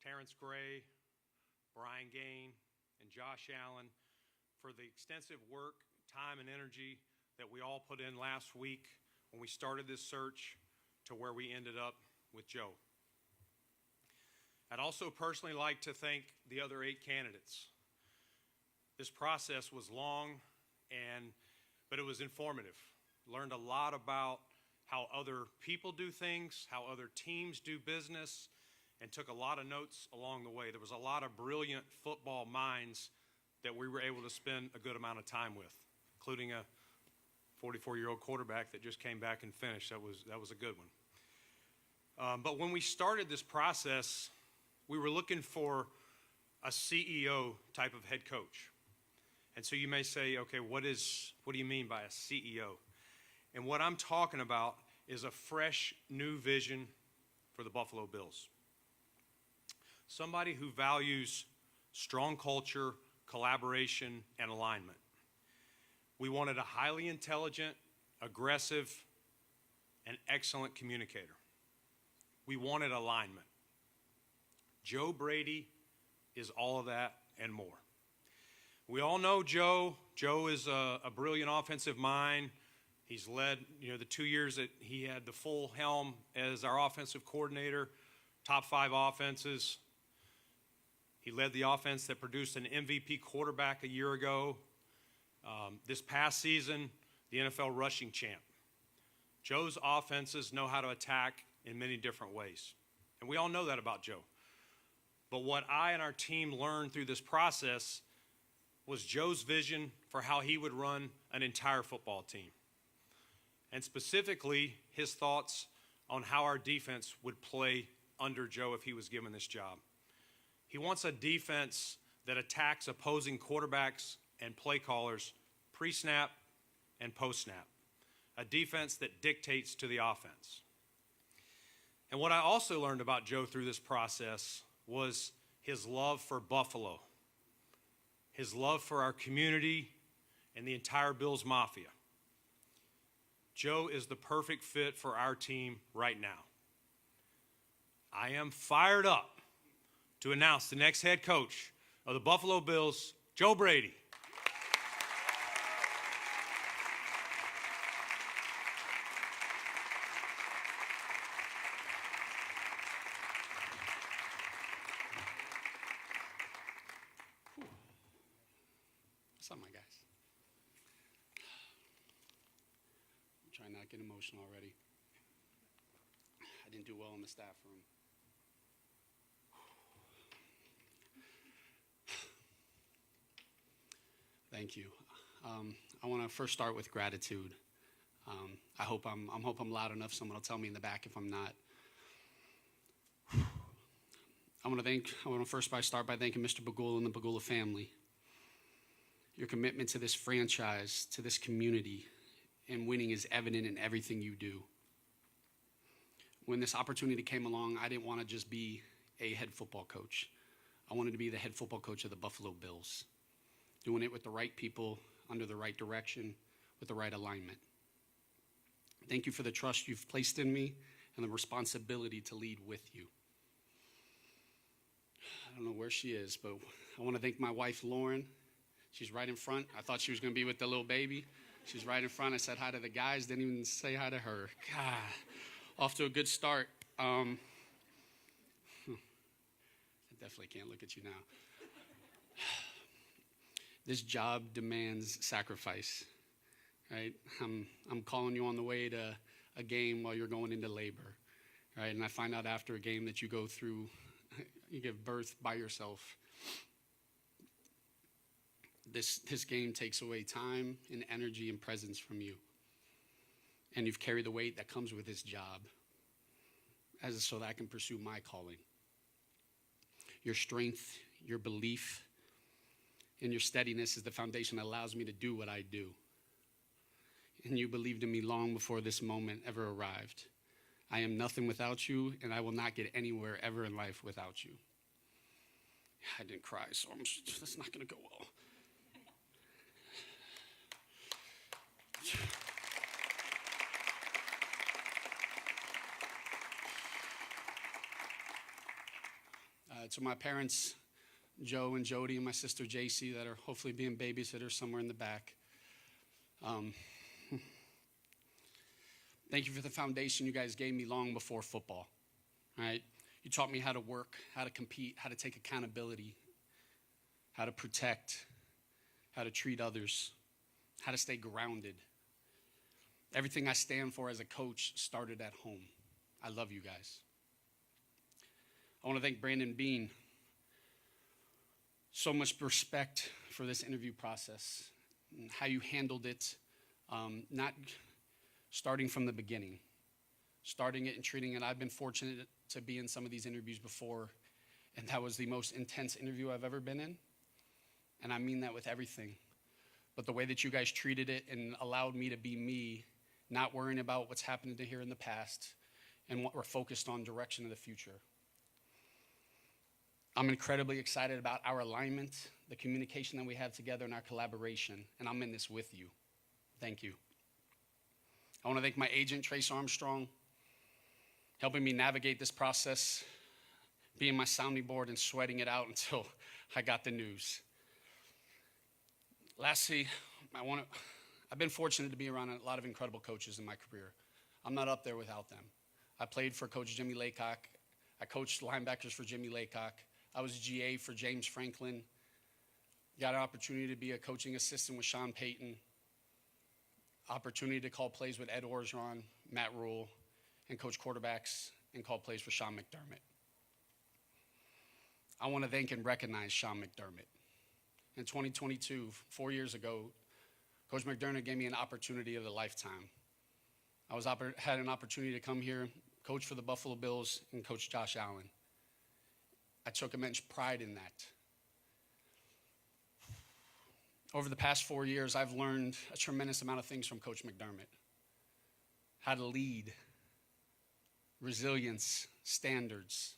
Terrence Gray, Brian Gain, and Josh Allen for the extensive work, time, and energy that we all put in last week when we started this search to where we ended up with Joe. I'd also personally like to thank the other 8 candidates. This process was long, but it was informative. Learned a lot about how other people do things, how other teams do business, and took a lot of notes along the way. There was a lot of brilliant football minds that we were able to spend a good amount of time with, including a 44-year-old quarterback that just came back and finished. That was a good one. But when we started this process, we were looking for a CEO type of head coach. And so you may say, okay, what do you mean by a CEO? And what I'm talking about is a fresh, new vision for the Buffalo Bills. Somebody who values strong culture, collaboration, and alignment. We wanted a highly intelligent, aggressive, and excellent communicator. We wanted alignment. Joe Brady is all of that and more. We all know Joe. Joe is a brilliant offensive mind. He's led, the 2 years that he had the full helm as our offensive coordinator, top 5 offenses. He led the offense that produced an MVP quarterback a year ago. This past season, the NFL rushing champ. Joe's offenses know how to attack in many different ways. And we all know that about Joe. But what I and our team learned through this process was Joe's vision for how he would run an entire football team. And specifically, his thoughts on how our defense would play under Joe if he was given this job. He wants a defense that attacks opposing quarterbacks and play callers pre-snap and post-snap. A defense that dictates to the offense. And what I also learned about Joe through this process was his love for Buffalo, his love for our community and the entire Bills Mafia. Joe is the perfect fit for our team right now. I am fired up to announce the next head coach of the Buffalo Bills, Joe Brady. What's up, my guys? I'm trying not to get emotional already. I didn't do well in the staff room. Thank you. I want to first start with gratitude. I hope I'm loud enough. Someone will tell me in the back if I'm not. I want to first start by thanking Mr. Bagula and the Bagula family. Your commitment to this franchise, to this community, and winning is evident in everything you do. When this opportunity came along, I didn't want to just be a head football coach. I wanted to be the head football coach of the Buffalo Bills, doing it with the right people, under the right direction, with the right alignment. Thank you for the trust you've placed in me and the responsibility to lead with you. I don't know where she is, but I want to thank my wife, Lauren. She's right in front. I thought she was going to be with the little baby. She's right in front. I said hi to the guys, didn't even say hi to her. God, off to a good start. I definitely can't look at you now. This job demands sacrifice, right? I'm calling you on the way to a game while you're going into labor, right? And I find out after a game that you go through, you give birth by yourself. This game takes away time and energy and presence from you. And you've carried the weight that comes with this job so that I can pursue my calling. Your strength, your belief, and your steadiness is the foundation that allows me to do what I do. And you believed in me long before this moment ever arrived. I am nothing without you, and I will not get anywhere ever in life without you. I didn't cry, so that's not going to go well. To my parents, Joe and Jody, and my sister JC, that are hopefully being babysitters somewhere in the back. Thank you for the foundation you guys gave me long before football. Right? You taught me how to work, how to compete, how to take accountability, how to protect, how to treat others, how to stay grounded. Everything I stand for as a coach started at home. I love you guys. I want to thank Brandon Bean. So much respect for this interview process, and how you handled it, not starting from the beginning, starting it and treating it. I've been fortunate to be in some of these interviews before, and that was the most intense interview I've ever been in, and I mean that with everything. But the way that you guys treated it and allowed me to be me, not worrying about what's happened to here in the past, and what we're focused on direction of the future. I'm incredibly excited about our alignment, the communication that we have together, and our collaboration, and I'm in this with you. Thank you. I want to thank my agent, Trace Armstrong, helping me navigate this process, being my sounding board and sweating it out until I got the news. Lastly, I've been fortunate to be around a lot of incredible coaches in my career. I'm not up there without them. I played for Coach Jimmy Laycock. I coached linebackers for Jimmy Laycock. I was GA for James Franklin. Got an opportunity to be a coaching assistant with Sean Payton. Opportunity to call plays with Ed Orgeron, Matt Rule, and coach quarterbacks and call plays for Sean McDermott. I want to thank and recognize Sean McDermott. In 2022, 4 years ago, Coach McDermott gave me an opportunity of a lifetime. I had an opportunity to come here, coach for the Buffalo Bills, and coach Josh Allen. I took immense pride in that. Over the past 4 years, I've learned a tremendous amount of things from Coach McDermott. How to lead, resilience, standards.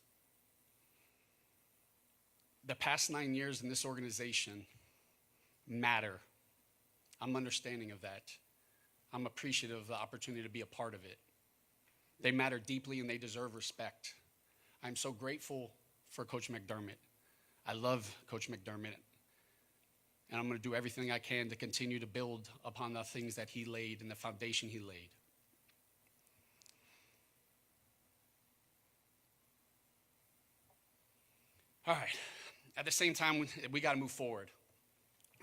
The past 9 years in this organization matter. I'm understanding of that. I'm appreciative of the opportunity to be a part of it. They matter deeply and they deserve respect. I'm so grateful for Coach McDermott. I love Coach McDermott. And I'm going to do everything I can to continue to build upon the things that he laid and the foundation he laid. All right. At the same time, we got to move forward.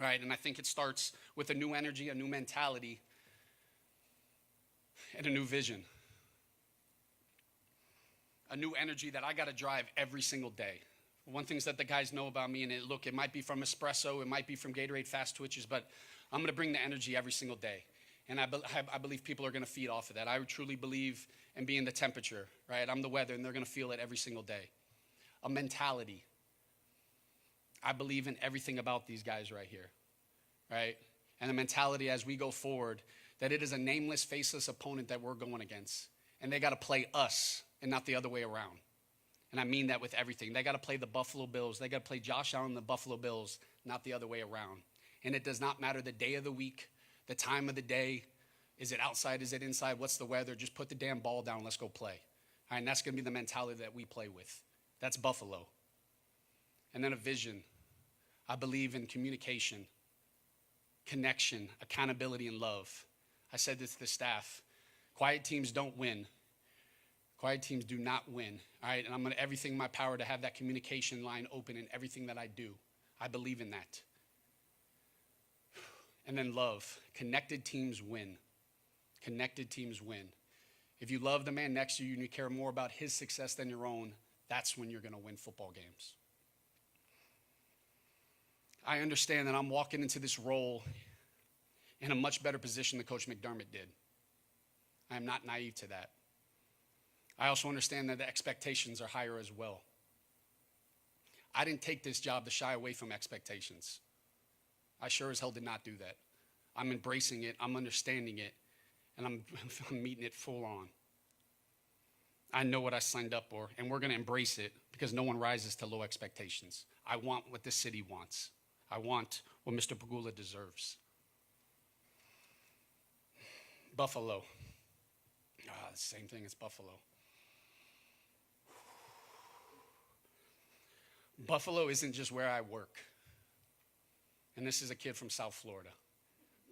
Right? And I think it starts with a new energy, a new mentality, and a new vision. A new energy that I got to drive every single day. One thing that the guys know about me, and it might be from espresso, it might be from Gatorade Fast Twitches, but I'm going to bring the energy every single day. And I believe people are going to feed off of that. I truly believe in being the temperature, right? I'm the weather, and they're going to feel it every single day. A mentality. I believe in everything about these guys right here, right? And a mentality as we go forward, that it is a nameless, faceless opponent that we're going against. And they got to play us and not the other way around. And I mean that with everything. They got to play the Buffalo Bills. They got to play Josh Allen and the Buffalo Bills, not the other way around. And it does not matter the day of the week, the time of the day. Is it outside? Is it inside? What's the weather? Just put the damn ball down. Let's go play. All right, and that's going to be the mentality that we play with. That's Buffalo. And then a vision. I believe in communication, connection, accountability, and love. I said this to the staff. Quiet teams don't win. Quiet teams do not win, all right? And I'm going to everything in my power to have that communication line open in everything that I do. I believe in that. And then love. Connected teams win. Connected teams win. If you love the man next to you and you care more about his success than your own, that's when you're going to win football games. I understand that I'm walking into this role in a much better position than Coach McDermott did. I am not naive to that. I also understand that the expectations are higher as well. I didn't take this job to shy away from expectations. I sure as hell did not do that. I'm embracing it, I'm understanding it, and I'm meeting it full on. I know what I signed up for, and we're going to embrace it because no one rises to low expectations. I want what this city wants. I want what Mr. Pegula deserves. Buffalo. The same thing as Buffalo. Buffalo isn't just where I work. And this is a kid from South Florida.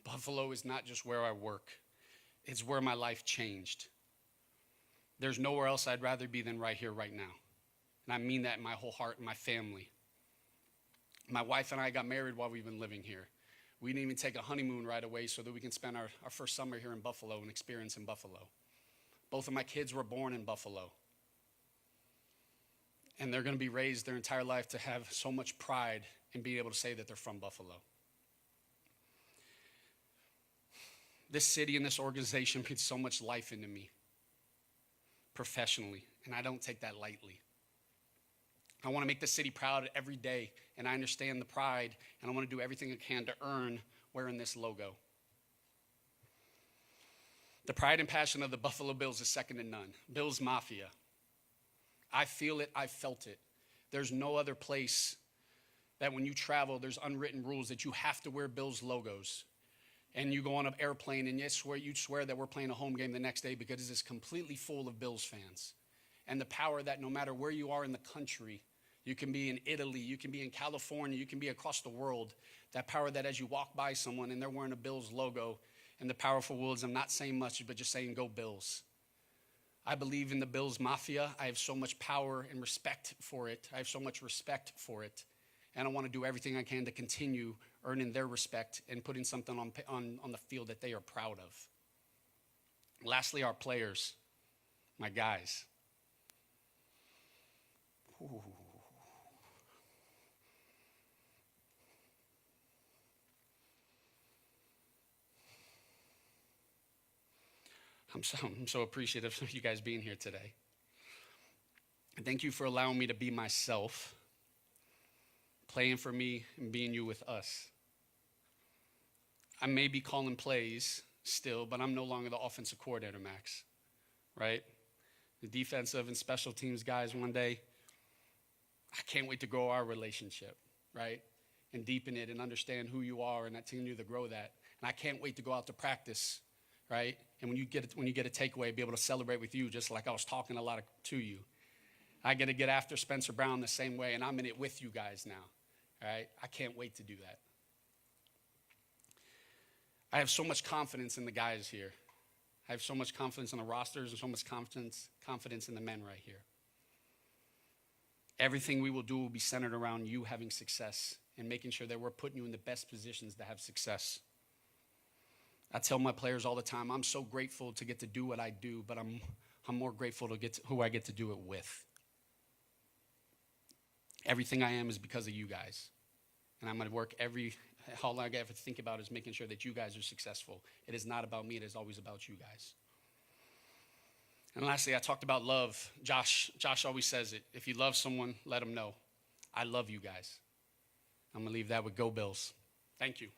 Buffalo is not just where I work. It's where my life changed. There's nowhere else I'd rather be than right here, right now. And I mean that in my whole heart and my family. My wife and I got married while we've been living here. We didn't even take a honeymoon right away so that we can spend our first summer here in Buffalo and experience in Buffalo. Both of my kids were born in Buffalo. And they're going to be raised their entire life to have so much pride in being able to say that they're from Buffalo. This city and this organization puts so much life into me professionally, and I don't take that lightly. I want to make the city proud every day, and I understand the pride, and I want to do everything I can to earn wearing this logo. The pride and passion of the Buffalo Bills is second to none. Bills Mafia. I feel it, I felt it. There's no other place that when you travel, there's unwritten rules that you have to wear Bills logos. And you go on an airplane and you swear that we're playing a home game the next day because it's completely full of Bills fans. And the power that no matter where you are in the country, you can be in Italy, you can be in California, you can be across the world, that power that as you walk by someone and they're wearing a Bills logo, and the powerful words, I'm not saying much, but just saying, go Bills. I believe in the Bills Mafia. I have so much power and respect for it. I have so much respect for it. And I want to do everything I can to continue earning their respect and putting something on the field that they are proud of. Lastly, our players, my guys. Ooh. I'm so appreciative of you guys being here today. And thank you for allowing me to be myself, playing for me and being you with us. I may be calling plays still, but I'm no longer the offensive coordinator, Max, right? The defensive and special teams guys one day, I can't wait to grow our relationship, right? And deepen it and understand who you are and continue to grow that. And I can't wait to go out to practice, right? And when you get a takeaway, be able to celebrate with you, just like I was talking a lot to you. I get to get after Spencer Brown the same way, and I'm in it with you guys now, all right? I can't wait to do that. I have so much confidence in the guys here. I have so much confidence in the rosters and so much confidence in the men right here. Everything we will do will be centered around you having success and making sure that we're putting you in the best positions to have success. I tell my players all the time, I'm so grateful to get to do what I do, but I'm more grateful to get to who I get to do it with. Everything I am is because of you guys. And I'm going to work all I have to think about is making sure that you guys are successful. It is not about me. It is always about you guys. And lastly, I talked about love. Josh always says it. If you love someone, let them know. I love you guys. I'm going to leave that with Go Bills. Thank you.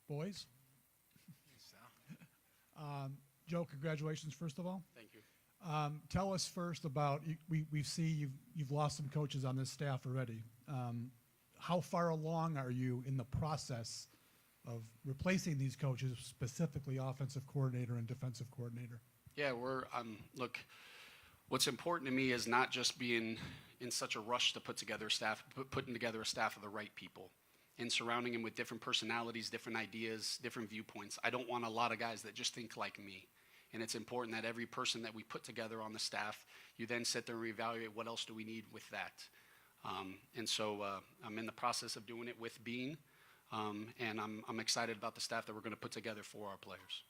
Boys. Joe, congratulations, first of all. Thank you. Tell us first about, we see you've lost some coaches on this staff already. How far along are you in the process of replacing these coaches, specifically offensive coordinator and defensive coordinator? Yeah, look, what's important to me is not just being in such a rush to put together a staff, but putting together a staff of the right people and surrounding them with different personalities, different ideas, different viewpoints. I don't want a lot of guys that just think like me. And it's important that every person that we put together on the staff, you then sit there and reevaluate what else do we need with that. And so I'm in the process of doing it with Bean, and I'm excited about the staff that we're going to put together for our players.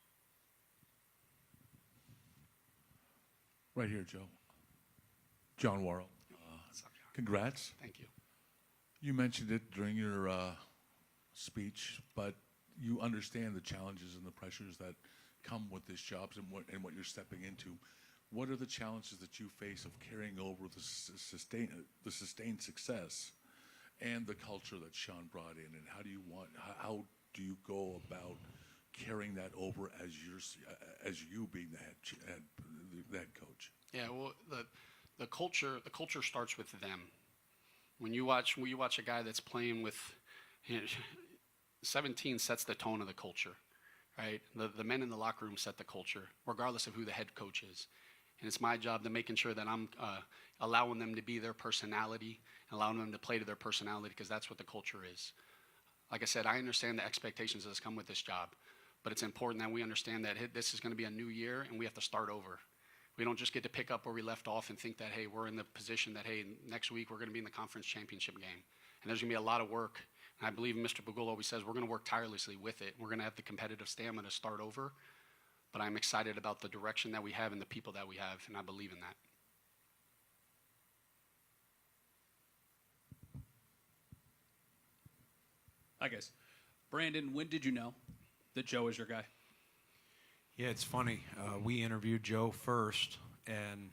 Right here, Joe. John Worrell. What's up, John? Congrats. Thank you. You mentioned it during your speech, but you understand the challenges and the pressures that come with this job and what you're stepping into. What are the challenges that you face of carrying over the sustained success and the culture that Sean brought in, and how do you go about carrying that over as you being the head coach? Yeah, well, the culture starts with them. When you watch a guy that's playing with, 17 sets the tone of the culture, right? The men in the locker room set the culture, regardless of who the head coach is. And it's my job to making sure that I'm allowing them to be their personality, allowing them to play to their personality, because that's what the culture is. Like I said, I understand the expectations that come with this job, but it's important that we understand that this is going to be a new year and we have to start over. We don't just get to pick up where we left off and think that, hey, we're in the position that, hey, next week we're going to be in the conference championship game. And there's going to be a lot of work. And I believe Mr. Bagul always says we're going to work tirelessly with it. We're going to have the competitive stamina to start over. But I'm excited about the direction that we have and the people that we have, and I believe in that. Hi, guys. Brandon, when did you know that Joe is your guy? Yeah, it's funny. We interviewed Joe first, and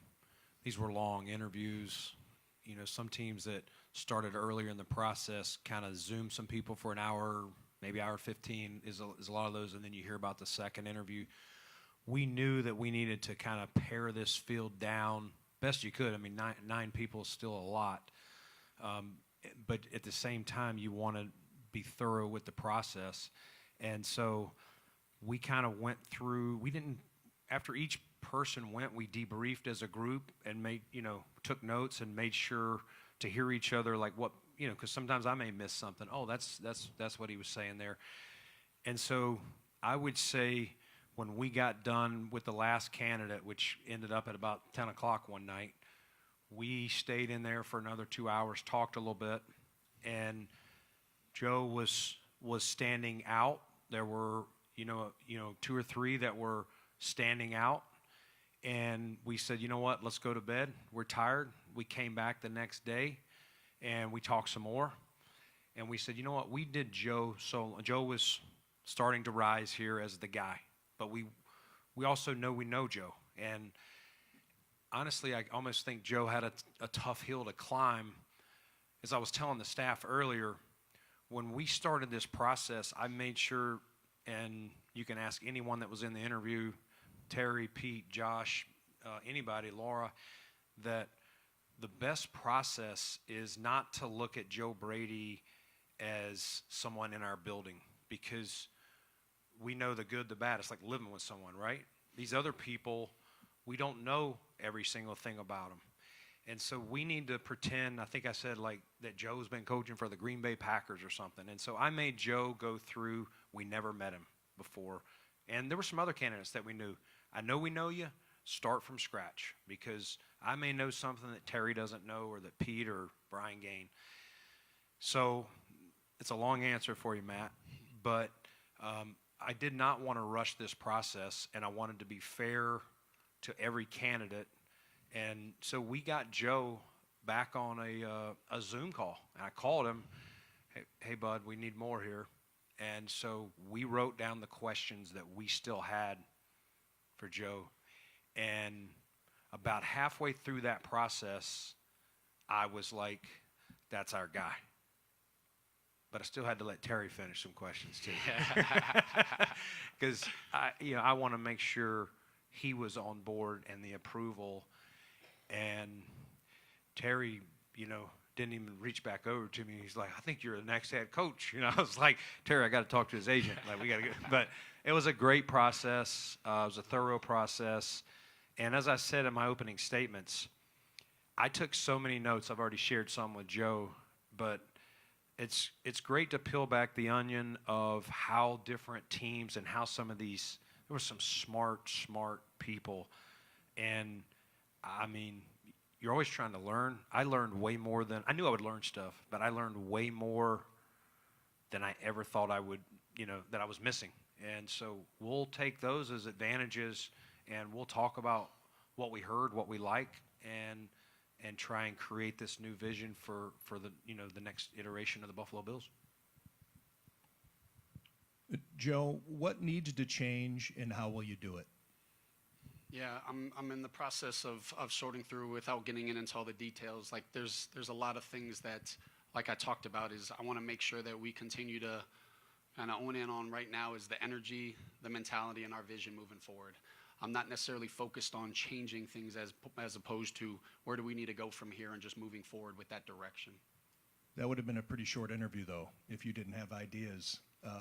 these were long interviews. You know, some teams that started earlier in the process kind of Zoom some people for an hour, maybe hour 15 is a lot of those, and then you hear about the second interview. We knew that we needed to kind of pare this field down best you could. I mean, nine people is still a lot. But at the same time, you want to be thorough with the process. And so we kind of went through, after each person went, we debriefed as a group and took notes and made sure to hear each other, like what, because sometimes I may miss something. Oh, that's what he was saying there. And so I would say when we got done with the last candidate, which ended up at about 10 o'clock one night, we stayed in there for another 2 hours, talked a little bit, and Joe was standing out. There were, 2 or 3 that were standing out. And we said, you know what, let's go to bed. We're tired. We came back the next day, and we talked some more. And we said, you know what, we did Joe solo. Joe was starting to rise here as the guy. But we also know we know Joe. And honestly, I almost think Joe had a tough hill to climb. As I was telling the staff earlier, when we started this process, I made sure, and you can ask anyone that was in the interview, Terry, Pete, Josh, anybody, Laura, that the best process is not to look at Joe Brady as someone in our building, because we know the good, the bad. It's like living with someone, right? These other people, we don't know every single thing about them. And so we need to pretend, I think I said like that Joe's been coaching for the Green Bay Packers or something. And so I made Joe go through, we never met him before. And there were some other candidates that we knew. I know we know you, start from scratch, because I may know something that Terry doesn't know, or that Pete or Brian Gain. So it's a long answer for you, Matt, but I did not want to rush this process, and I wanted to be fair to every candidate. And so we got Joe back on a Zoom call. And I called him, hey, bud, we need more here. And so we wrote down the questions that we still had for Joe. And about halfway through that process, I was like, that's our guy. But I still had to let Terry finish some questions too. Because I want to make sure he was on board and the approval. And Terry, didn't even reach back over to me. He's like, I think you're the next head coach. I was like, Terry, I got to talk to his agent. Like, we got to get. But it was a great process. It was a thorough process. And as I said in my opening statements, I took so many notes. I've already shared some with Joe, but it's great to peel back the onion of how different teams and how some of these, there were some smart people. And I mean, you're always trying to learn. I learned way more than, I knew I would learn stuff, but I learned way more than I ever thought I would, that I was missing. And so we'll take those as advantages, and we'll talk about what we heard, what we like, and try and create this new vision for the, the next iteration of the Buffalo Bills. Joe, what needs to change, and how will you do it? Yeah, I'm in the process of sorting through without getting into all the details. Like there's a lot of things that, like I talked about, is I want to make sure that we continue to kind of own in on right now is the energy, the mentality, and our vision moving forward. I'm not necessarily focused on changing things as opposed to where do we need to go from here and just moving forward with that direction. That would have been a pretty short interview, though, if you didn't have ideas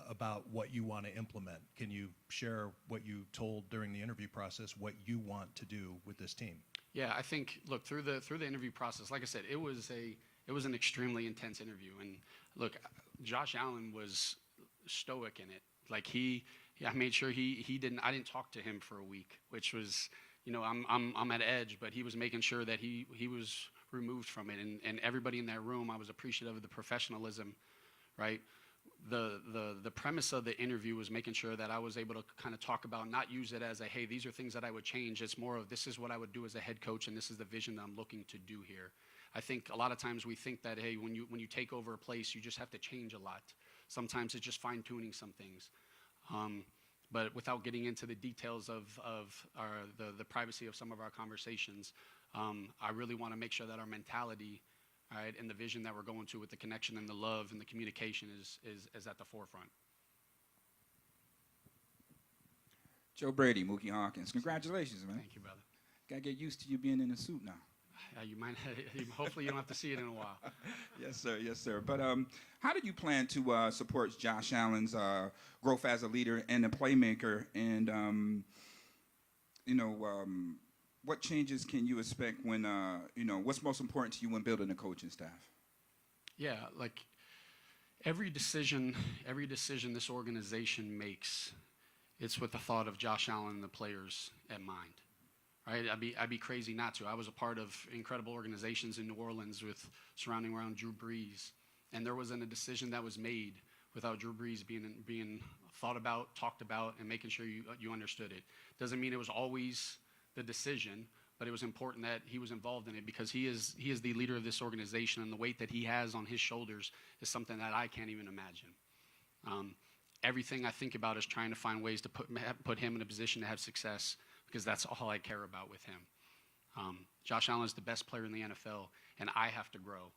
about what you want to implement. Can you share what you told during the interview process, what you want to do with this team? Yeah, I think, look, through the interview process, like I said, it was an extremely intense interview. And look, Josh Allen was stoic in it. Like I made sure I didn't talk to him for a week, which was, I'm at edge, but he was making sure that he was removed from it. And everybody in that room, I was appreciative of the professionalism, right? The premise of the interview was making sure that I was able to kind of talk about, not use it as a, hey, these are things that I would change. It's more of, this is what I would do as a head coach, and this is the vision that I'm looking to do here. I think a lot of times we think that, hey, when you take over a place, you just have to change a lot. Sometimes it's just fine-tuning some things. But without getting into the details of the privacy of some of our conversations, I really want to make sure that our mentality, right, and the vision that we're going to with the connection and the love and the communication is at the forefront. Joe Brady, Mookie Hawkins. Congratulations, man. Thank you, brother. Gotta get used to you being in a suit now. You might. Hopefully, you don't have to see it in a while. Yes, sir. Yes, sir. But how do you plan to support Josh Allen's growth as a leader and a playmaker? And what changes can you expect when what's most important to you when building a coaching staff? Yeah, like every decision this organization makes, it's with the thought of Josh Allen and the players in mind. Right? I'd be crazy not to. I was a part of incredible organizations in New Orleans surrounding around Drew Brees, and there wasn't a decision that was made without Drew Brees being thought about, talked about, and making sure you understood it. Doesn't mean it was always the decision, but it was important that he was involved in it because he is the leader of this organization, and the weight that he has on his shoulders is something that I can't even imagine. Everything I think about is trying to find ways to put him in a position to have success, because that's all I care about with him. Josh Allen is the best player in the NFL, and I have to grow,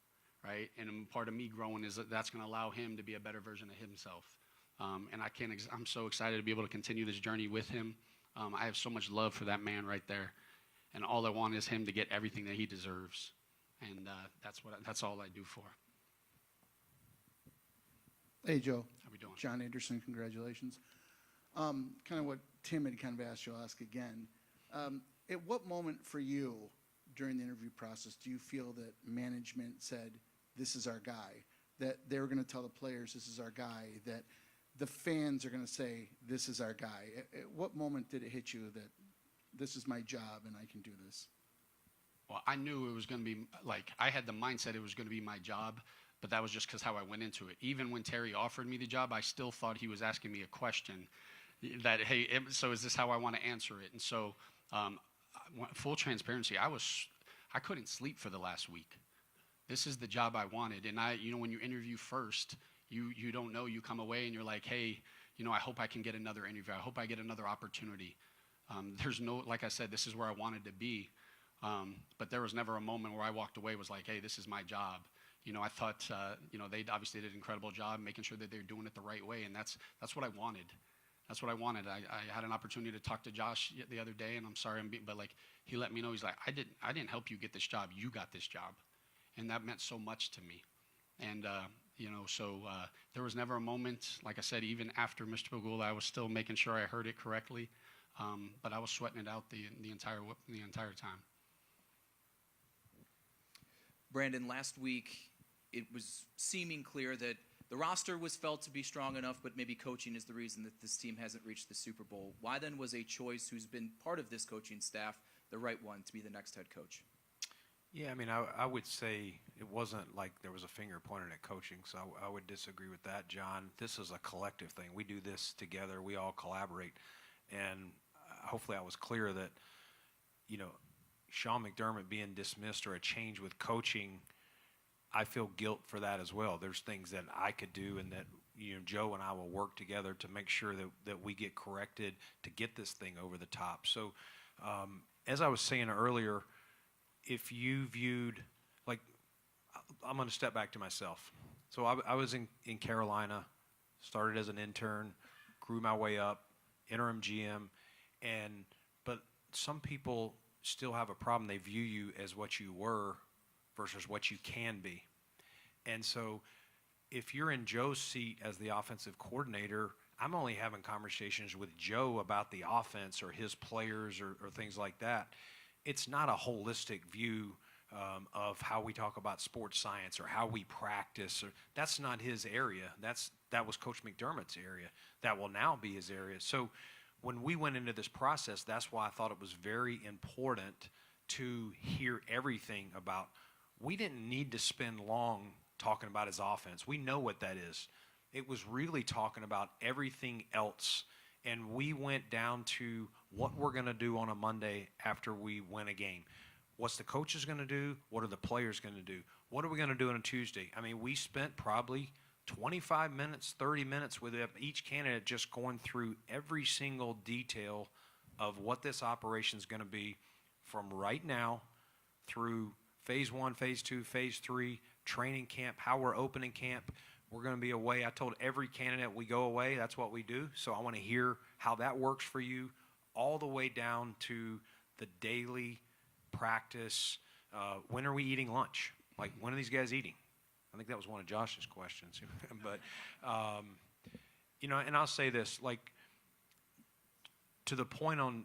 right? And part of me growing is that's going to allow him to be a better version of himself. And I'm so excited to be able to continue this journey with him. I have so much love for that man right there, and all I want is him to get everything that he deserves, and that's all I do for. Hey, Joe. How we doing? John Anderson, congratulations. Kind of what Tim had kind of asked you, I'll ask again. At what moment for you during the interview process do you feel that management said, this is our guy, that they were going to tell the players, this is our guy, that the fans are going to say, this is our guy? At what moment did it hit you that this is my job and I can do this? Well, I knew it was going to be, I had the mindset it was going to be my job, but that was just because how I went into it. Even when Terry offered me the job, I still thought he was asking me a question that, hey, so is this how I want to answer it? And so, full transparency, I couldn't sleep for the last week. This is the job I wanted. And when you interview first, you don't know, you come away and you're like, hey, I hope I can get another interview. I hope I get another opportunity. There's no, like I said, this is where I wanted to be. But there was never a moment where I walked away was like, hey, this is my job. I thought, they obviously did an incredible job making sure that they're doing it the right way. And that's what I wanted. That's what I wanted. I had an opportunity to talk to Josh the other day, and I'm sorry, but he let me know, he's like, I didn't help you get this job. You got this job. And that meant so much to me. And, there was never a moment, like I said, even after Mr. Pagula, I was still making sure I heard it correctly. But I was sweating it out the entire time. Brandon, last week it was seeming clear that the roster was felt to be strong enough, but maybe coaching is the reason that this team hasn't reached the Super Bowl. Why then was a choice who's been part of this coaching staff the right one to be the next head coach? Yeah, I mean, I would say it wasn't like there was a finger pointed at coaching, so I would disagree with that, John. This is a collective thing. We do this together. We all collaborate. And hopefully I was clear that, Sean McDermott being dismissed or a change with coaching, I feel guilt for that as well. There's things that I could do and that, Joe and I will work together to make sure that we get corrected to get this thing over the top. So as I was saying earlier, if you viewed, I'm going to step back to myself. So I was in Carolina, started as an intern, grew my way up, interim GM, but some people still have a problem. They view you as what you were versus what you can be. And so if you're in Joe's seat as the offensive coordinator, I'm only having conversations with Joe about the offense or his players or things like that. It's not a holistic view of how we talk about sports science or how we practice. Or that's not his area. That was Coach McDermott's area. That will now be his area. So when we went into this process, that's why I thought it was very important to hear everything about. We didn't need to spend long talking about his offense. We know what that is. It was really talking about everything else. And we went down to what we're going to do on a Monday after we win a game. What's the coaches going to do? What are the players going to do? What are we going to do on a Tuesday? I mean, we spent probably 25 minutes, 30 minutes with each candidate just going through every single detail of what this operation is going to be from right now through phase 1, phase 2, phase 3, training camp, how we're opening camp. We're going to be away. I told every candidate we go away. That's what we do. So I want to hear how that works for you all the way down to the daily practice. When are we eating lunch? Like, when are these guys eating? I think that was one of Josh's questions. But, and I'll say this, like, to the point on,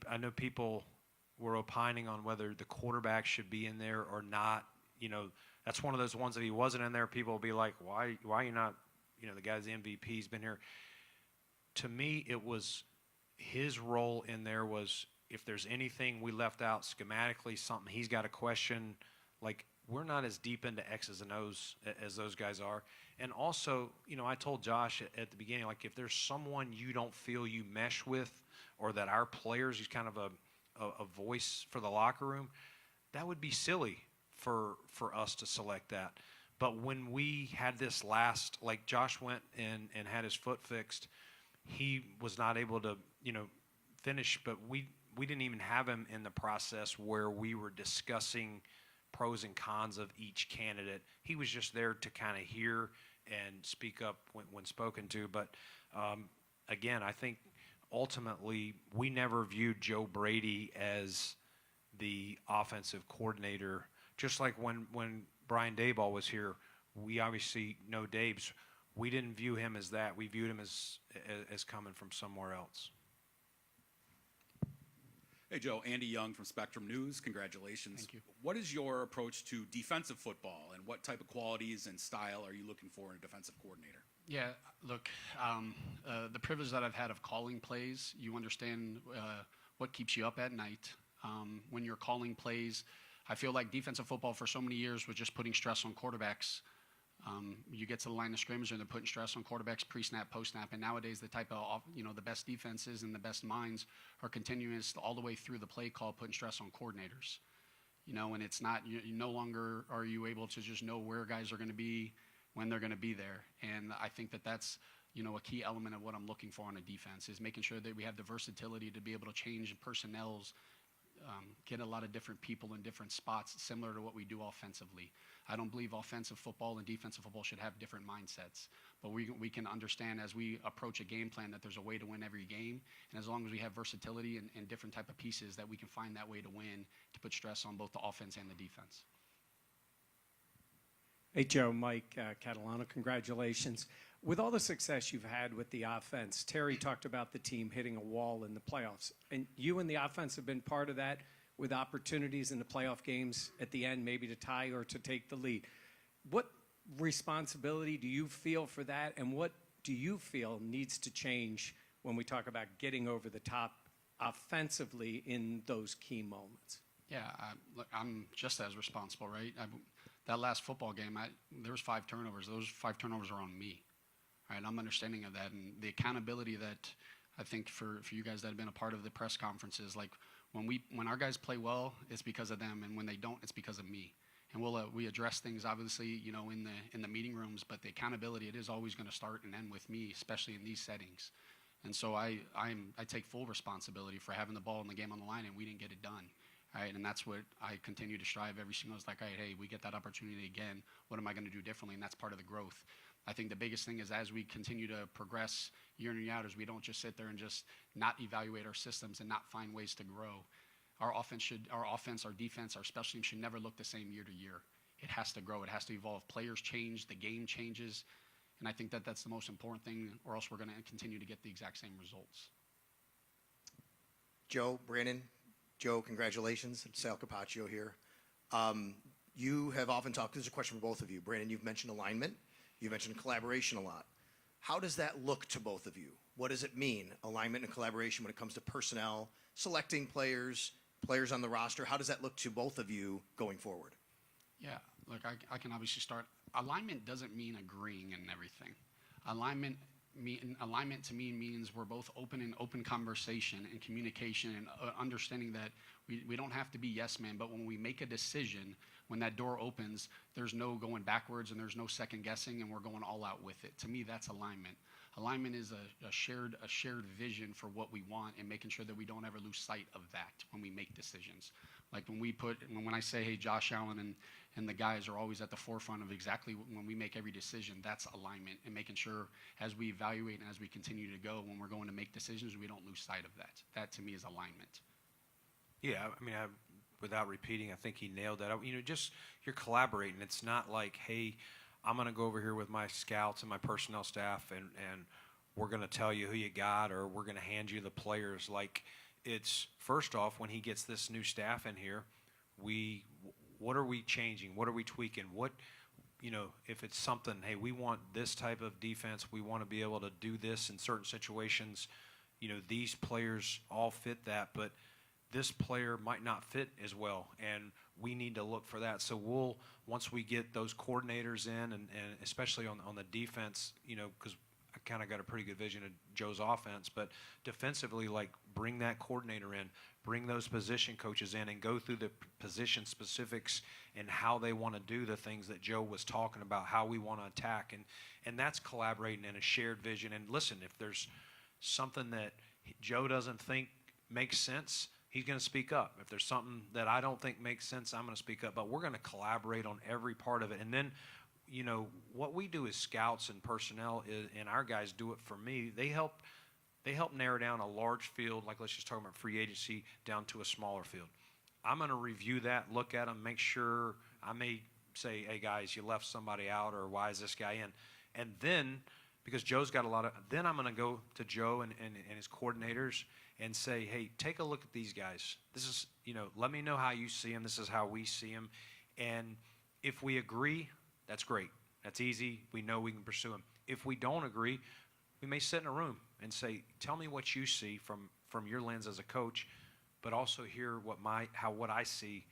I know people were opining on whether the quarterback should be in there or not. That's one of those ones that he wasn't in there. People will be like, why are you not, the guy's the MVP, he's been here. To me, it was his role in there was, if there's anything we left out schematically, something he's got a question, like, we're not as deep into X's and O's as those guys are. And also, I told Josh at the beginning, like, if there's someone you don't feel you mesh with, or that our players, he's kind of a voice for the locker room, that would be silly for us to select that. But when we had this last, like, Josh went and had his foot fixed, he was not able to, finish, but we didn't even have him in the process where we were discussing pros and cons of each candidate. He was just there to kind of hear and speak up when spoken to. But again, I think ultimately we never viewed Joe Brady as the offensive coordinator. Just like when Brian Daboll was here, we obviously know Dave's. We didn't view him as that. We viewed him as coming from somewhere else. Hey, Joe, Andy Young from Spectrum News. Congratulations. Thank you. What is your approach to defensive football, and what type of qualities and style are you looking for in a defensive coordinator? Yeah, look, the privilege that I've had of calling plays, you understand what keeps you up at night. When you're calling plays, I feel like defensive football for so many years was just putting stress on quarterbacks. You get to the line of scrimmage and they're putting stress on quarterbacks pre-snap, post-snap, and nowadays the type of, the best defenses and the best minds are continuous all the way through the play call, putting stress on coordinators. And it's not, you no longer are you able to just know where guys are going to be, when they're going to be there. And I think that that's, a key element of what I'm looking for on a defense is making sure that we have the versatility to be able to change personnels, get a lot of different people in different spots, similar to what we do offensively. I don't believe offensive football and defensive football should have different mindsets, but we can understand as we approach a game plan that there's a way to win every game, and as long as we have versatility and different type of pieces, that we can find that way to win, to put stress on both the offense and the defense. Hey, Joe, Mike Catalano, congratulations. With all the success you've had with the offense, Terry talked about the team hitting a wall in the playoffs, and you and the offense have been part of that with opportunities in the playoff games at the end, maybe to tie or to take the lead. What responsibility do you feel for that, and what do you feel needs to change when we talk about getting over the top offensively in those key moments? Yeah, look, I'm just as responsible, right? That last football game, there was 5 turnovers. Those 5 turnovers are on me, right? I'm understanding of that, and the accountability that I think for you guys that have been a part of the press conferences, like when our guys play well, it's because of them, and when they don't, it's because of me. And we address things obviously, in the meeting rooms, but the accountability, it is always going to start and end with me, especially in these settings. And so I take full responsibility for having the ball in the game on the line, and we didn't get it done. Right, and that's what I continue to strive every single. It's like, hey, we get that opportunity again. What am I going to do differently? And that's part of the growth. I think the biggest thing is as we continue to progress year in and year out, is we don't just sit there and just not evaluate our systems and not find ways to grow. Our offense, our defense, our special teams should never look the same year to year. it has to grow. It has to evolve. Players change. The game changes. And I think that that's the most important thing, or else we're going to continue to get the exact same results. Joe, Brandon, Joe, congratulations. Sal Capaccio here. You have often talked, this is a question for both of you. Brandon, you've mentioned alignment. You've mentioned collaboration a lot. How does that look to both of you? What does it mean, alignment and collaboration, when it comes to personnel, selecting players, players on the roster? How does that look to both of you going forward? Yeah, look, I can obviously start. Alignment doesn't mean agreeing in everything. Alignment to me means we're both in open conversation and communication and understanding that we don't have to be yes men, but when we make a decision, when that door opens, there's no going backwards and there's no second guessing, and we're going all out with it. To me, that's alignment. Alignment is a shared vision for what we want, and making sure that we don't ever lose sight of that when we make decisions. Like when I say, hey, Josh Allen and the guys are always at the forefront of exactly when we make every decision, that's alignment, and making sure as we evaluate and as we continue to go, when we're going to make decisions, we don't lose sight of that. That to me is alignment. Yeah, I mean, without repeating, I think he nailed that. Just you're collaborating. It's not like, hey, I'm going to go over here with my scouts and my personnel staff, and we're going to tell you who you got, or we're going to hand you the players. Like, it's first off, when he gets this new staff in here, what are we changing? What are we tweaking? If it's something, hey, we want this type of defense, we want to be able to do this in certain situations. These players all fit that, but this player might not fit as well, and we need to look for that. So once we get those coordinators in, and especially on the defense, because I kind of got a pretty good vision of Joe's offense, but defensively, like, bring that coordinator in, bring those position coaches in, and go through the position specifics and how they want to do the things that Joe was talking about, how we want to attack, and that's collaborating in a shared vision. And listen, if there's something that Joe doesn't think makes sense, he's going to speak up. If there's something that I don't think makes sense, I'm going to speak up. But we're going to collaborate on every part of it. And then, what we do as scouts and personnel and our guys do it for me. They help narrow down a large field, like let's just talk about free agency, down to a smaller field. I'm going to review that, look at them, make sure. I may say, hey, guys, you left somebody out, or why is this guy in? And then, because Joe's got then I'm going to go to Joe and his coordinators and say, hey, take a look at these guys. This is, let me know how you see them. This is how we see them. And if we agree, that's great. That's easy. We know we can pursue them. If we don't agree, we may sit in a room and say, tell me what you see from your lens as a coach, but also hear what I see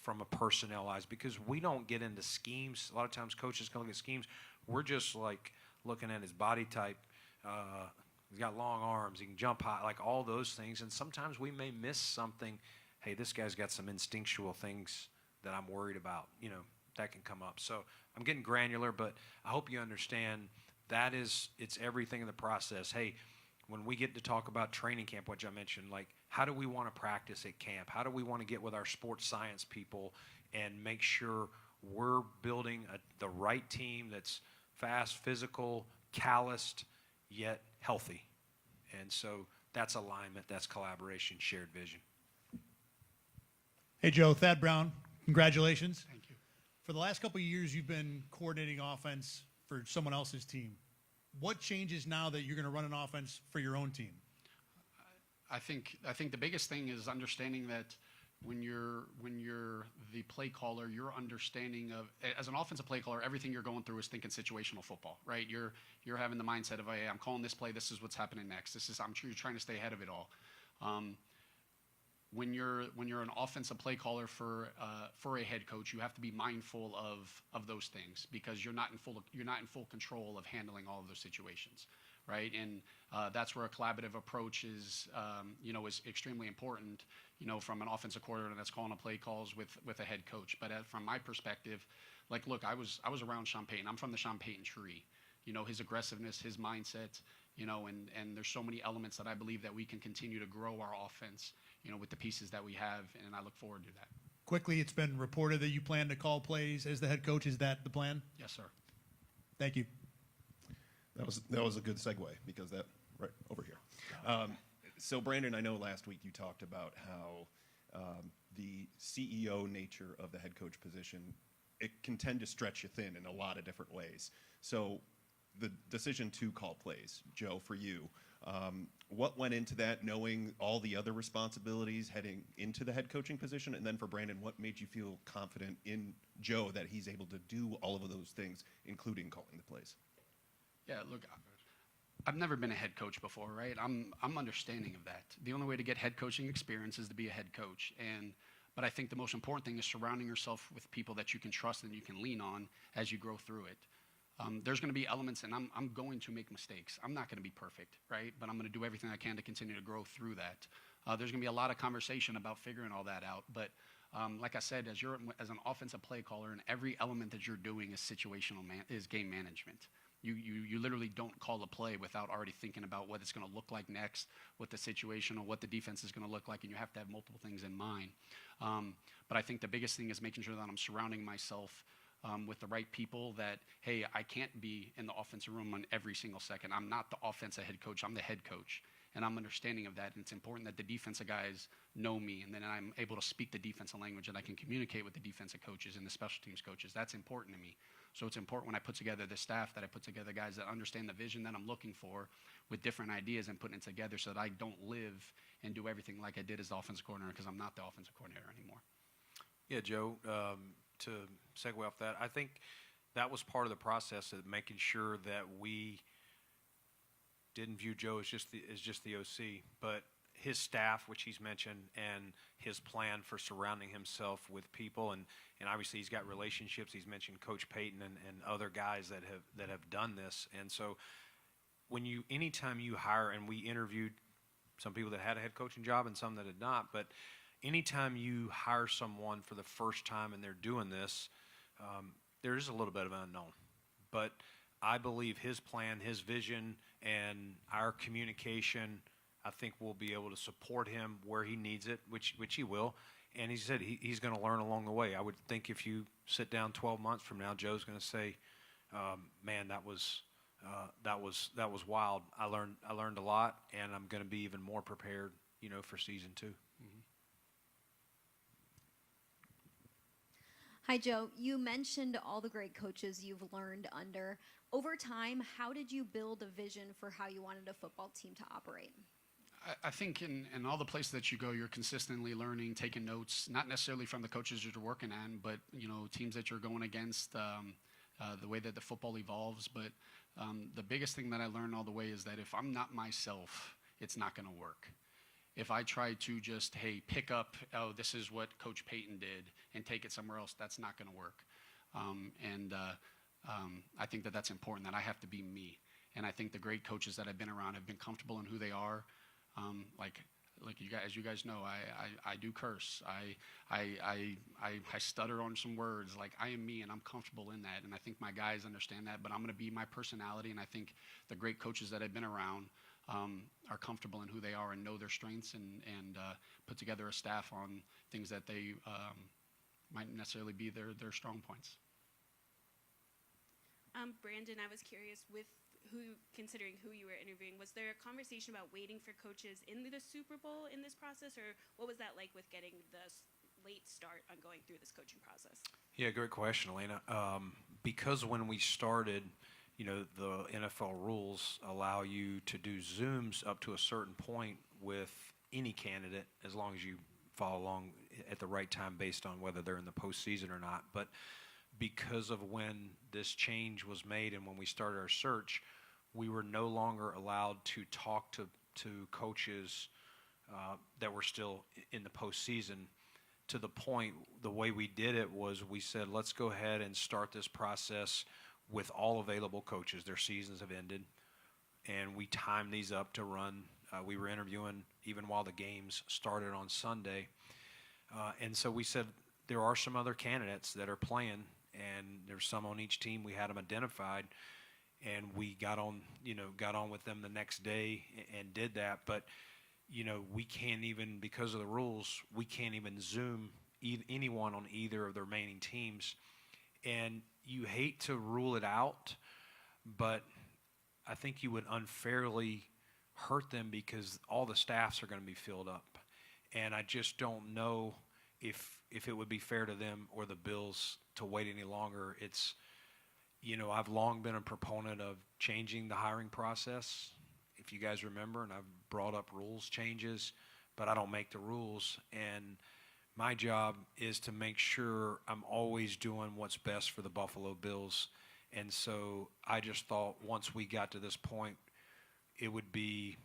from a personnel eyes, because we don't get into schemes. A lot of times coaches can look at schemes. We're just like looking at his body type. He's got long arms. He can jump high, like all those things. And sometimes we may miss something. Hey, this guy's got some instinctual things that I'm worried about. That can come up. So I'm getting granular, but I hope you understand it's everything in the process. Hey, when we get to talk about training camp, which I mentioned, like, how do we want to practice at camp? How do we want to get with our sports science people and make sure we're building the right team that's fast, physical, calloused, yet healthy? And so that's alignment, that's collaboration, shared vision. Hey, Joe, Thad Brown, congratulations. Thank you. For the last couple of years, you've been coordinating offense for someone else's team. What changes now that you're going to run an offense for your own team? I think the biggest thing is understanding that when you're the play caller, your understanding of, as an offensive play caller, everything you're going through is thinking situational football, right? You're having the mindset of, hey, I'm calling this play. This is what's happening next. I'm sure you're trying to stay ahead of it all. When you're an offensive play caller for a head coach, you have to be mindful of those things, because you're not in full control of handling all of those situations, right? And that's where a collaborative approach is extremely important, from an offensive coordinator that's calling a play calls with a head coach. But from my perspective, like, look, I was around Sean Payton. I'm from the Sean Payton tree. His aggressiveness, his mindset, and there's so many elements that I believe that we can continue to grow our offense, with the pieces that we have, and I look forward to that. Quickly, it's been reported that you plan to call plays as the head coach. Is that the plan? Yes, sir. Thank you. That was a good segue, because that right over here. So Brandon, I know last week you talked about how the CEO nature of the head coach position it can tend to stretch you thin in a lot of different ways. So the decision to call plays, Joe, for you, what went into that, knowing all the other responsibilities heading into the head coaching position? And then for Brandon, what made you feel confident in Joe that he's able to do all of those things, including calling the plays? Yeah, look, I've never been a head coach before, right? I'm understanding of that. The only way to get head coaching experience is to be a head coach. But I think the most important thing is surrounding yourself with people that you can trust and you can lean on as you grow through it. There's going to be elements, and I'm going to make mistakes. I'm not going to be perfect, right? But I'm going to do everything I can to continue to grow through that. There's going to be a lot of conversation about figuring all that out. But like I said, as an offensive play caller, and every element that you're doing is is game management. You literally don't call a play without already thinking about what it's going to look like next, what the situation or what the defense is going to look like, and you have to have multiple things in mind. But I think the biggest thing is making sure that I'm surrounding myself with the right people that, hey, I can't be in the offensive room on every single second. I'm not the offensive head coach. I'm the head coach. And I'm understanding of that. And it's important that the defensive guys know me, and then I'm able to speak the defensive language, and I can communicate with the defensive coaches and the special teams coaches. That's important to me. So it's important when I put together the staff that I put together guys that understand the vision that I'm looking for with different ideas and putting it together so that I don't live and do everything like I did as the offensive coordinator, because I'm not the offensive coordinator anymore. Yeah, Joe, to segue off that, I think that was part of the process of making sure that we didn't view Joe as just the OC, but his staff, which he's mentioned, and his plan for surrounding himself with people, and obviously he's got relationships. He's mentioned Coach Payton and other guys that have done this. And so anytime you hire, and we interviewed some people that had a head coaching job and some that had not, but anytime you hire someone for the first time and they're doing this, there is a little bit of unknown. But I believe his plan, his vision, and our communication, I think we'll be able to support him where he needs it, which he will. And he said he's going to learn along the way. I would think if you sit down 12 months from now, Joe's going to say, "Man, that was wild. I learned a lot, and I'm going to be even more prepared, for season 2." Mm-hmm. Hi, Joe. You mentioned all the great coaches you've learned under. Over time, how did you build a vision for how you wanted a football team to operate? I think in all the places that you go, you're consistently learning, taking notes, not necessarily from the coaches that you're working on, but teams that you're going against, the way that the football evolves. But the biggest thing that I learned all the way is that if I'm not myself, it's not going to work. If I try to just, hey, pick up, this is what Coach Payton did, and take it somewhere else, that's not going to work. I think that that's important, that I have to be me. And I think the great coaches that I've been around have been comfortable in who they are. Like you guys, as you guys know, I do curse. I stutter on some words. Like, I am me, and I'm comfortable in that. And I think my guys understand that. But I'm going to be my personality. And I think the great coaches that I've been around are comfortable in who they are and know their strengths, and put together a staff on things that they might necessarily be their strong points. Brandon, I was curious, considering who you were interviewing, was there a conversation about waiting for coaches in the Super Bowl in this process, or what was that like with getting the late start on going through this coaching process? Yeah, great question, Elena. Because when we started, the NFL rules allow you to do Zooms up to a certain point with any candidate, as long as you follow along at the right time based on whether they're in the postseason or not. But because of when this change was made and when we started our search, we were no longer allowed to talk to coaches that were still in the postseason. To the point, the way we did it was we said, let's go ahead and start this process with all available coaches. Their seasons have ended, and we timed these up to run. We were interviewing even while the games started on Sunday. And so we said, there are some other candidates that are playing, and there's some on each team. We had them identified, and we got on with them the next day and did that. But, we can't even, because of the rules, we can't even Zoom anyone on either of the remaining teams. And you hate to rule it out, but I think you would unfairly hurt them because all the staffs are going to be filled up. And I just don't know if if it would be fair to them or the Bills to wait any longer. It's, I've long been a proponent of changing the hiring process, if you guys remember, and I've brought up rules changes, but I don't make the rules. And my job is to make sure I'm always doing what's best for the Buffalo Bills. And so I just thought once we got to this point, it would be,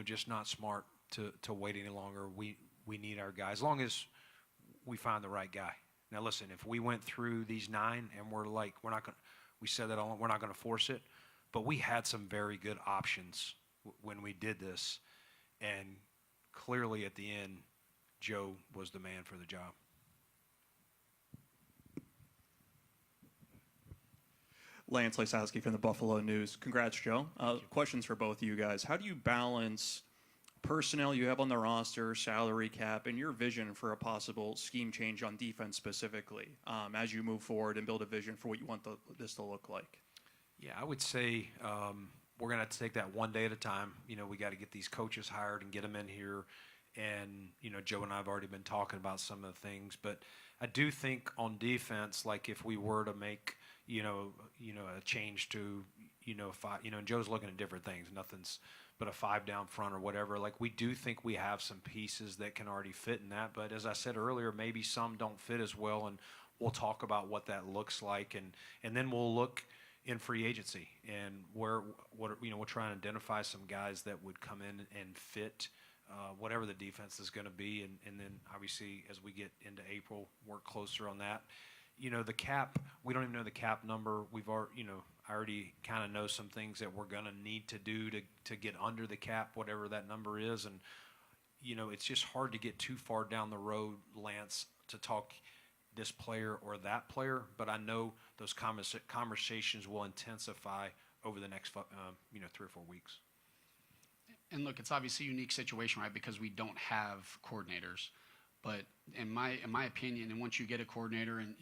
just not smart to wait any longer. We need our guy, as long as we find the right guy. Now, listen, if we went through these 9 and we're like, we said that we're not going to force it, but we had some very good options when we did this. And clearly at the end, Joe was the man for the job. Lance Lysowski from the Buffalo News. Congrats, Joe. Questions for both of you guys. How do you balance personnel you have on the roster, salary cap, and your vision for a possible scheme change on defense specifically as you move forward and build a vision for what you want this to look like? Yeah, I would say we're going to have to take that one day at a time. We got to get these coaches hired and get them in here. And, Joe and I have already been talking about some of the things. But I do think on defense, like if we were to make, a change to, five, and Joe's looking at different things. Nothing's but a 5 down front or whatever. Like we do think we have some pieces that can already fit in that. But as I said earlier, maybe some don't fit as well. And we'll talk about what that looks like. And then we'll look in free agency and we'll try and identify some guys that would come in and fit whatever the defense is going to be, and then obviously as we get into April, work closer on that. The cap, we don't even know the cap number. We've already, I already kind of know some things that we're going to need to do to get under the cap, whatever that number is, and it's just hard to get too far down the road, Lance, to talk this player or that player. But I know those conversations will intensify over the next 3 or 4 weeks. And look, it's obviously a unique situation, right? Because we don't have coordinators. But in my opinion, and once you get a coordinator, and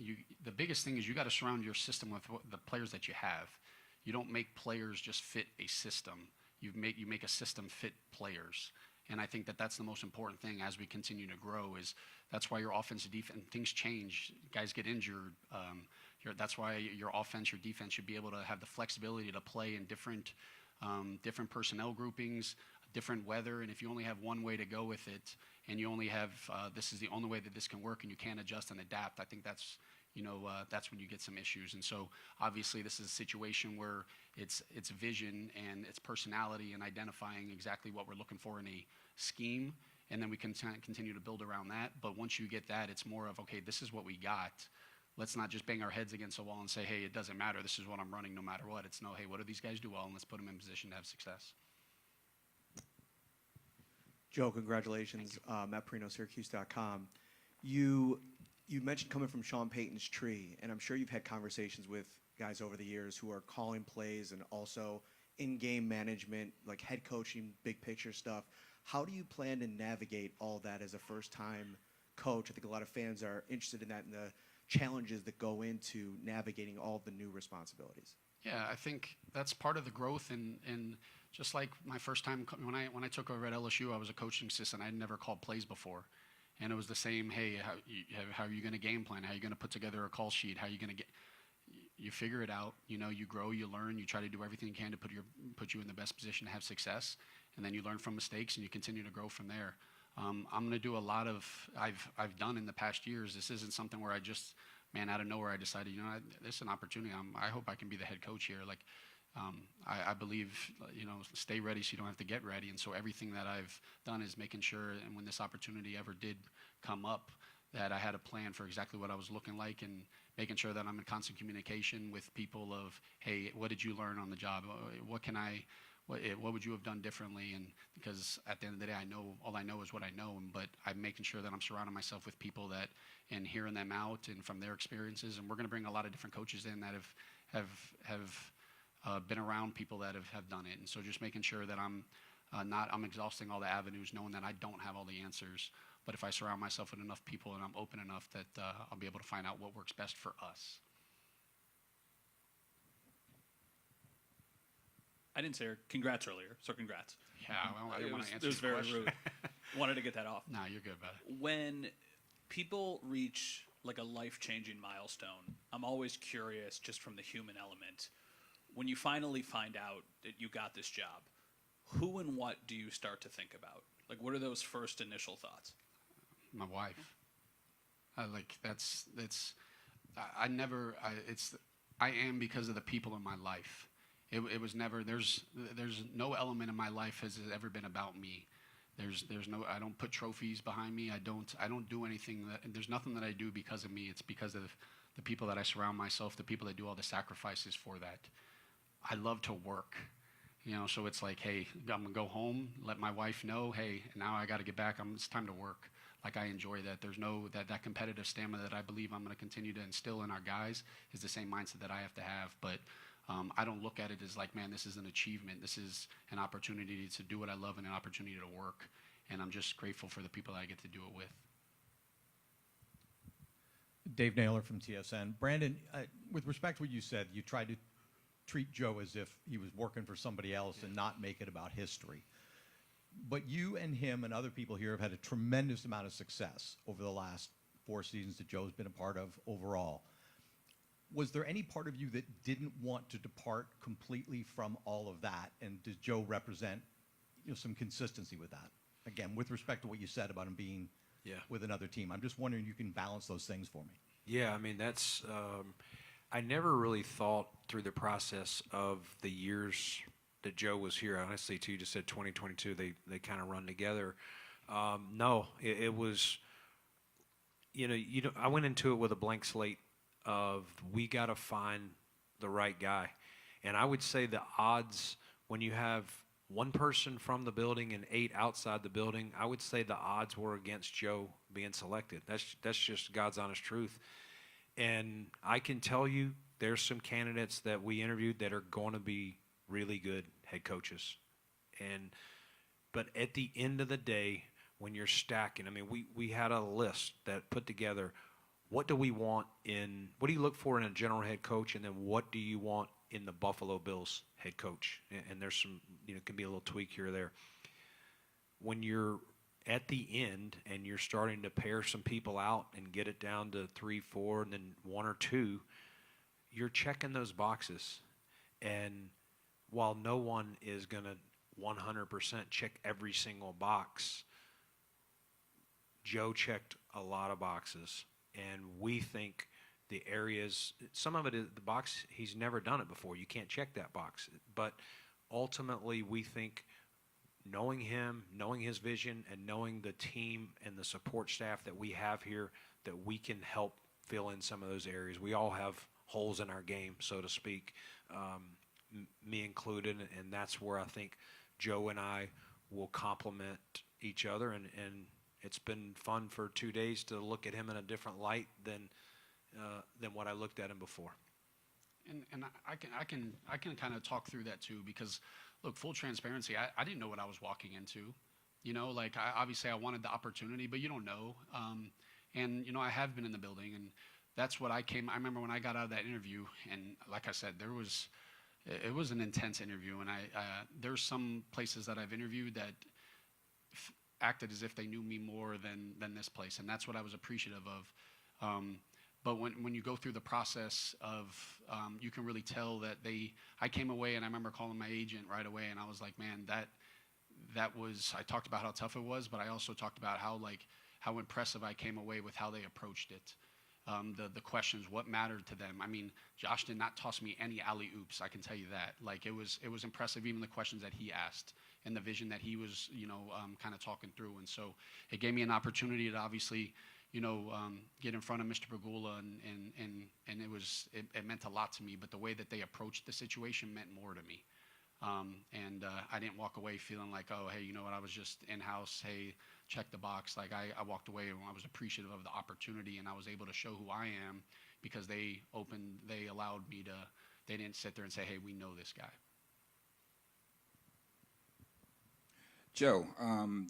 the biggest thing is you got to surround your system with the players that you have. You don't make players just fit a system. You make a system fit players. And I think that's the most important thing as we continue to grow. Is that's why your offense and defense, things change. Guys get injured. That's why your offense, your defense should be able to have the flexibility to play in different personnel groupings, different weather. And if you only have one way to go with it, and you only have this is the only way that this can work, and you can't adjust and adapt, I think that's when you get some issues. And so obviously this is a situation where it's vision and it's personality and identifying exactly what we're looking for in a scheme, and then we can continue to build around that. But once you get that, it's more of, okay, this is what we got. Let's not just bang our heads against the wall and say, hey, it doesn't matter. This is what I'm running no matter what. It's no, hey, what do these guys do well, and let's put them in position to have success. Joe, congratulations. Matt Perino, Syracuse.com. You mentioned coming from Sean Payton's tree, and I'm sure you've had conversations with guys over the years who are calling plays and also in-game management, like head coaching, big picture stuff. How do you plan to navigate all that as a first-time coach? I think a lot of fans are interested in that and the challenges that go into navigating all the new responsibilities. Yeah, I think that's part of the growth, and just like my first time when I took over at LSU, I was a coaching assistant. I'd never called plays before, and it was the same. Hey, how are you going to game plan? How are you going to put together a call sheet? How are you going to get? You figure it out. You grow, you learn, you try to do everything you can to put you in the best position to have success, and then you learn from mistakes and you continue to grow from there. I'm going to do a lot of I've done in the past years. This isn't something where I just out of nowhere I decided, this is an opportunity. I hope I can be the head coach here. Like, I believe, stay ready so you don't have to get ready. And so everything that I've done is making sure, and when this opportunity ever did come up, that I had a plan for exactly what I was looking like, and making sure that I'm in constant communication with people of, hey, what did you learn on the job? What would you have done differently? And because at the end of the day, all I know is what I know, but I'm making sure that I'm surrounding myself with people that, and hearing them out and from their experiences. And we're going to bring a lot of different coaches in that have been around people that have done it. And so just making sure that I'm exhausting all the avenues, knowing that I don't have all the answers. But if I surround myself with enough people and I'm open enough, that I'll be able to find out what works best for us. I didn't say congrats earlier, so congrats. Yeah, well, I didn't want to answer It was your very question. rude. Wanted to get that off. No, you're good about it. When people reach like a life-changing milestone. I'm always curious, just from the human element, when you finally find out that you got this job, who and what do you start to think about? Like, what are those first initial thoughts? My wife. I am because of the people in my life. It was never, there's no element in my life has ever been about me. There's no, I don't put trophies behind me. I don't do anything there's nothing that I do because of me. It's because of the people that I surround myself, the people that do all the sacrifices for that. I love to work, so it's like, hey, I'm gonna go home, let my wife know, hey, now I got to get back. It's time to work. Like, I enjoy that. There's no, that competitive stamina that I believe I'm going to continue to instill in our guys is the same mindset that I have to have. But I don't look at it as like, man, this is an achievement. This is an opportunity to do what I love and an opportunity to work. And I'm just grateful for the people that I get to do it with. Dave Naylor from TSN. Brandon, with respect to what you said, you tried to treat Joe as if he was working for somebody else and not make it about history. But you and him and other people here have had a tremendous amount of success over the last 4 seasons that Joe's been a part of overall. Was there any part of you that didn't want to depart completely from all of that? And does Joe represent some consistency with that? Again, with respect to what you said about him being with another team. I'm just wondering if you can balance those things for me. Yeah, I mean, that's I never really thought through the process of the years that Joe was here. Honestly, too, you just said 2022, they kind of run together. No, it was, I went into it with a blank slate of, we got to find the right guy. And I would say the odds, when you have one person from the building and 8 outside the building, I would say the odds were against Joe being selected. That's just God's honest truth. And I can tell you, there's some candidates that we interviewed that are going to be really good head coaches. But at the end of the day, when you're stacking, I mean, we had a list that put together, what do you look for in a general head coach, and then what do you want in the Buffalo Bills head coach? And there's some, can be a little tweak here or there. When you're at the end and you're starting to pair some people out and get it down to 3, 4, and then 1 or 2, you're checking those boxes. And while no one is going to 100% check every single box, Joe checked a lot of boxes. And we think the areas, some of it is the box, he's never done it before. You can't check that box. But ultimately, we think knowing him, knowing his vision, and knowing the team and the support staff that we have here, that we can help fill in some of those areas. We all have holes in our game, so to speak, me included, and that's where I think Joe and I will complement each other, and it's been fun for 2 days to look at him in a different light than what I looked at him before. And I can kind of talk through that too, because look, full transparency, I didn't know what I was walking into. Obviously I wanted the opportunity, but you don't know. And I have been in the building, and that's what I remember when I got out of that interview, and like I said, it was an intense interview, and there's some places that I've interviewed that acted as if they knew me more than this place, and that's what I was appreciative of. But when you go through the process of, you can really tell that I came away, and I remember calling my agent right away, and I was like, man, that was, I talked about how tough it was, but I also talked about how impressive I came away with how they approached it. The questions, what mattered to them. I mean, Josh did not toss me any alley-oops, I can tell you that. Like, it was impressive, even the questions that he asked and the vision that he was, kind of talking through. And so it gave me an opportunity to obviously, get in front of Mr. Pegula, and it meant a lot to me. But the way that they approached the situation meant more to me. I didn't walk away feeling like, oh, hey, you know what, I was just in-house, hey, check the box. Like, I walked away and I was appreciative of the opportunity, and I was able to show who I am because they allowed me to, they didn't sit there and say, hey, we know this guy. Joe,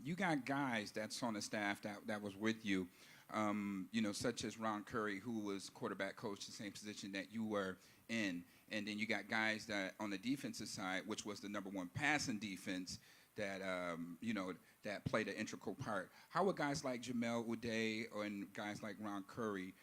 you got guys that's on the staff that was with you, such as Ron Curry, who was quarterback coach, the same position that you were in. And then you got guys that on the defensive side, which was the #1 passing defense, that played an integral part. How would guys like Jamel Uday and guys like Ron Curry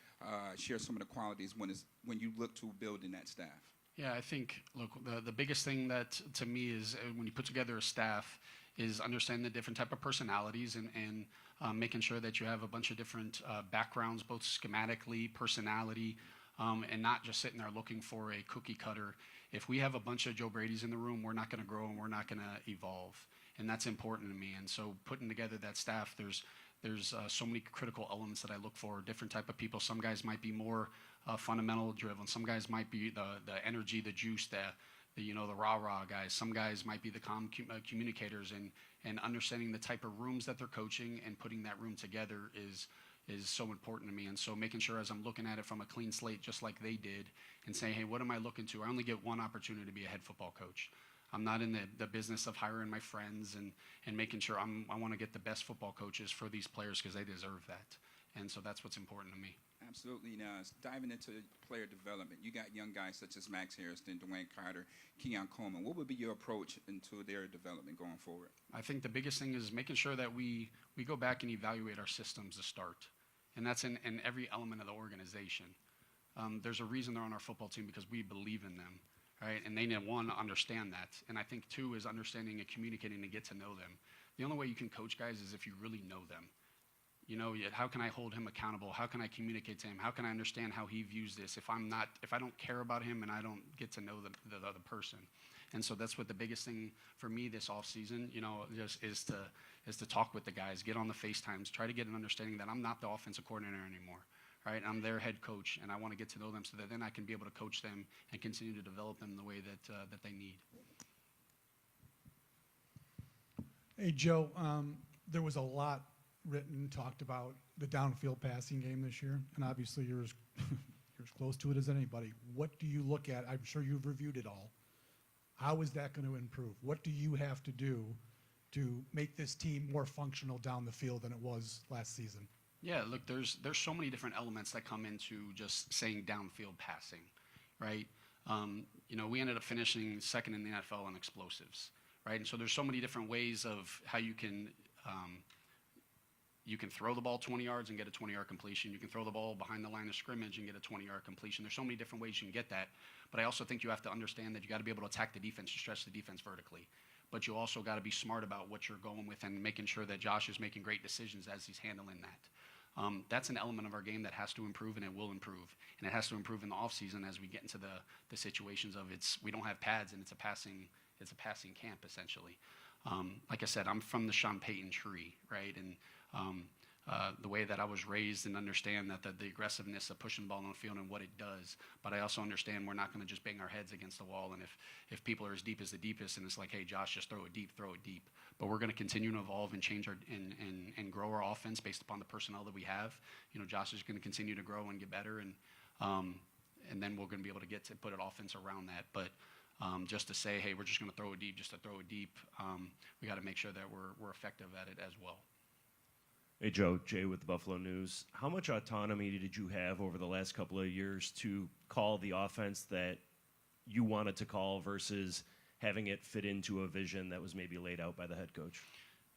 share some of the qualities when you look to building that staff? Yeah, I think, look, the biggest thing that to me is when you put together a staff is understanding the different type of personalities and making sure that you have a bunch of different backgrounds, both schematically, personality, and not just sitting there looking for a cookie cutter. If we have a bunch of Joe Brady's in the room, we're not going to grow and we're not going to evolve. And that's important to me. And so putting together that staff, there's so many critical elements that I look for, different type of people. Some guys might be more fundamental driven. Some guys might be the energy, the juice, the rah-rah guys. Some guys might be the communicators, and understanding the type of rooms that they're coaching and putting that room together is so important to me. And so making sure as I'm looking at it from a clean slate, just like they did, and saying, hey, what am I looking to? I only get one opportunity to be a head football coach. I'm not in the business of hiring my friends and making sure I want to get the best football coaches for these players because they deserve that. And so that's what's important to me. Absolutely. Now, diving into player development, you got young guys such as Max Harrison, Dwayne Carter, Keon Coleman. What would be your approach into their development going forward? I think the biggest thing is making sure that we go back and evaluate our systems to start. And that's in every element of the organization. There's a reason they're on our football team because we believe in them. Right? And they need, one, understand that. And I think, two, is understanding and communicating to get to know them. The only way you can coach guys is if you really know them. How can I hold him accountable? How can I communicate to him? How can I understand how he views this if I don't care about him and I don't get to know the other person? And so that's what the biggest thing for me this off season, just is to talk with the guys, get on the FaceTimes, try to get an understanding that I'm not the offensive coordinator anymore. Right, I'm their head coach, and I want to get to know them so that then I can be able to coach them and continue to develop them the way that they need. Hey, Joe, there was a lot written, talked about the downfield passing game this year, and obviously you're as close to it as anybody. What do you look at? I'm sure you've reviewed it all. How is that going to improve? What do you have to do to make this team more functional down the field than it was last season? Yeah, look, there's so many different elements that come into just saying downfield passing, right? We ended up finishing second in the NFL in explosives, right? And so there's so many different ways of how you can throw the ball 20 yards and get a 20-yard completion. You can throw the ball behind the line of scrimmage and get a 20-yard completion. There's so many different ways you can get that. But I also think you have to understand that you got to be able to attack the defense to stretch the defense vertically. But you also got to be smart about what you're going with and making sure that Josh is making great decisions as he's handling that. That's an element of our game that has to improve, and it will improve. And it has to improve in the offseason as we get into the situations of we don't have pads and it's a passing camp essentially. Like I said, I'm from the Sean Payton tree, right? And the way that I was raised and understand that the aggressiveness of pushing the ball on the field and what it does. But I also understand we're not going to just bang our heads against the wall. And if people are as deep as the deepest and it's like, hey, Josh, just throw it deep. But we're going to continue to evolve and change and grow our offense based upon the personnel that we have. Josh is going to continue to grow and get better. And then we're going to be able to put an offense around that. But just to say, hey, we're just going to throw it deep, just to throw it deep, we got to make sure that we're effective at it as well. Hey, Joe, Jay with the Buffalo News. How much autonomy did you have over the last couple of years to call the offense that you wanted to call versus having it fit into a vision that was maybe laid out by the head coach?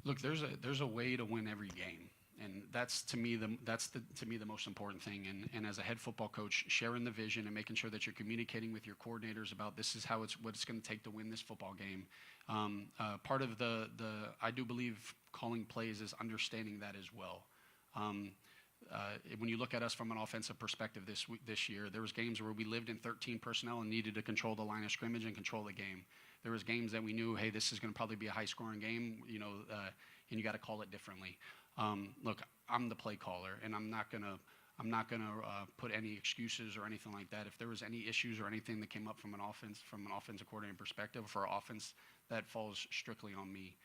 Look, there's a way to win every game. And that's to me the most important thing. And as a head football coach, sharing the vision and making sure that you're communicating with your coordinators about this is what it's going to take to win this football game. Part of I do believe calling plays is understanding that as well. When you look at us from an offensive perspective this year, there was games where we lived in 13 personnel and needed to control the line of scrimmage and control the game. There was games that we knew, hey, this is going to probably be a high-scoring game, and you got to call it differently. Look, I'm the play caller, and I'm not gonna put any excuses or anything like that. If there was any issues or anything that came up from an offensive coordinator perspective for our offense, that falls strictly on me.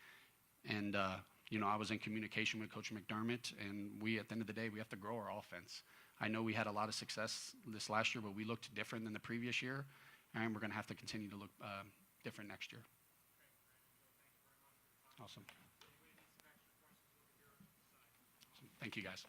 And I was in communication with Coach McDermott, and at the end of the day, we have to grow our offense. I know we had a lot of success this last year, but we looked different than the previous year, and we're going to have to continue to look different next year. Awesome. Thank you, guys.